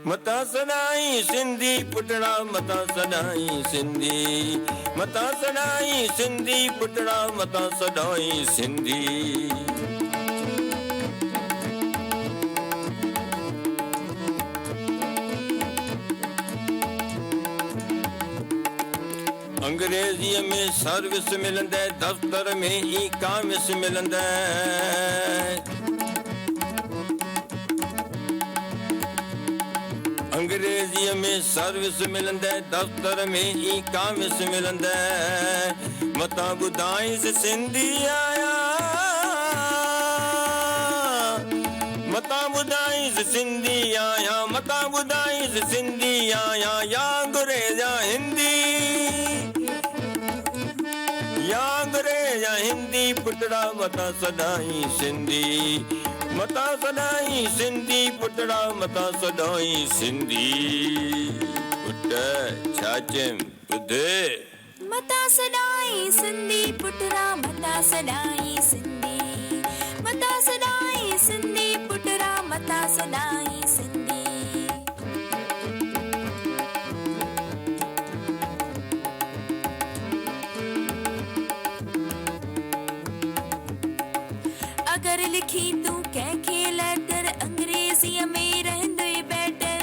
मता सदाई सिंधी पुटड़ा मता सदाई सिंधी मता सदाई सिंधी पुटड़ा मता सदाई सिंधी अंग्रेजीअ में सर्विस मिलंदे दफ्तर में ई कामिस मिलंदे अंग्रेजीअ में सर्विस मिलंदे दफ्तर में ई कामिस मिलंदे मता ॿुधाइस सिंधी आया मता ॿुधाइस सिंधी आया मता ॿुधाइस सिंधी आया या अंग्रेजा हिंदी या अंग्रेजा हिंदी पुटड़ा मता सदाई सिंधी मता सदाई सिंधी पुटड़ा मता सदाई सिंधी पुट छाचम ॿुधे मता सदाई सिंधी पुटड़ा मता सदाई सिंधी मता सदाई सिंधी पुटड़ा मता सदाई सिंधी अगर लिखी तू कंहिंखे लेटर अंग्रेजीअ में रहंदे बेटर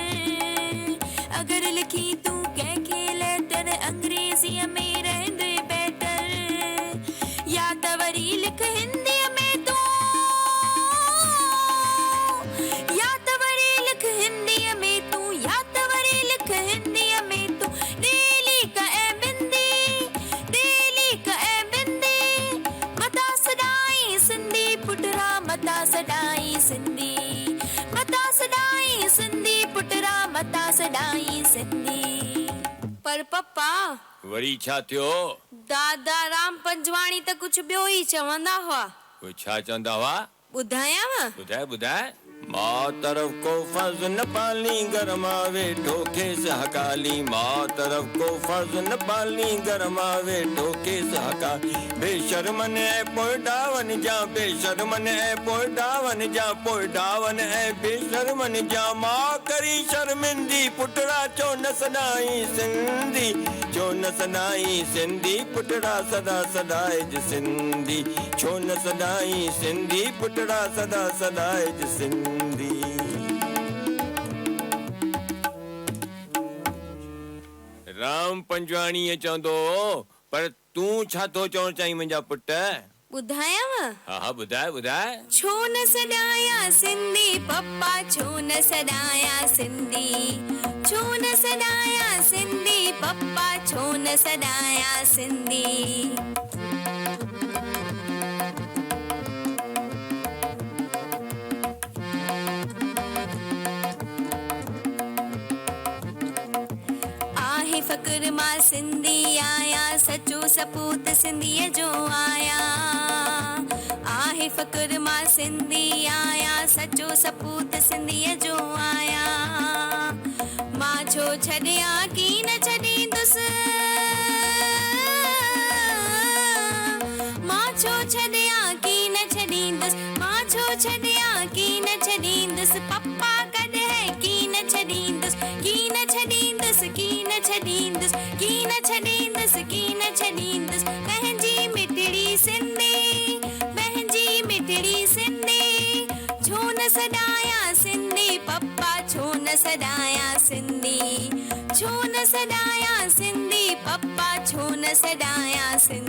अगर लिखी तू कंहिंखे लेटर अंग्रेजीअ में रहंदे बेटर या त वरी लिख हिंदीअ में तू या त वरी लिख हिंदीअ में तू या त वरी लिख हिंदीअ में तू डेली का ए बिंदी मता सदाई सिंधी पुटड़ा मता सदाई सिंधी मता सदाई सिंधी पुटड़ा मता सदाई सिंधी पर पप्पा वरी छा थियो दादा राम पंजवाणी त कुछ ॿियो ई चवंदा हुआ कोई छा चवंदा हुआ ॿुधायांव ॿुधाए ॿुधाए मां तरफ को फर्ज न पाली गरमावे ठोके से हकाली मां तरफ को फर्ज न पाली गरमावे ठोके से हकाली बेशर्मन है पोडावन जा बेशर्मन है पोडावन जा पोडावन है बेशर्मन जा मां करी शर्मिंदी पुटड़ा चो न सदाई सिंधी चो न सदाई सिंधी पुटड़ा सदा सदाई सिंधी छो न सदाई सिंधी पुटड़ा सदा सदाई सिंधी राम पंजवाणी चवंदो पर तूं छा थो चवण चाहीं मुंहिंजा पुट ॿुधायांव हा हा ॿुधाए ॿुधाए छो न सदाया सिंधी पप्पा छो न सदाया सिंधी छो न सदाया सिंधी पप्पा छो न सदाया सिंधी आहे फ़क़्र मां सिंधी आया सचो सपूत सिंधीअ जो आया आहे फ़क़्र मां सिंधी आया सचो सपूत सिंधीअ जो आया मां छो छॾियां की न छॾींदुसि मां छो छॾियां की न छॾींदुसि मां छो छॾियां की न छॾींदुसि पप्पा कॾहिं की न छॾींदुसि की न छॾींदुसि की न छॾींदुसि की न छॾींदुसि की न छॾींदुसि पंहिंजी मिठड़ी सिंधी पंहिंजी मिठड़ी सिंधी छो न सदाया सिंधी पप्पा छो न सदाया सिंधी छो न सदाया सिंधी पप्पा छो न सदाया सिंधी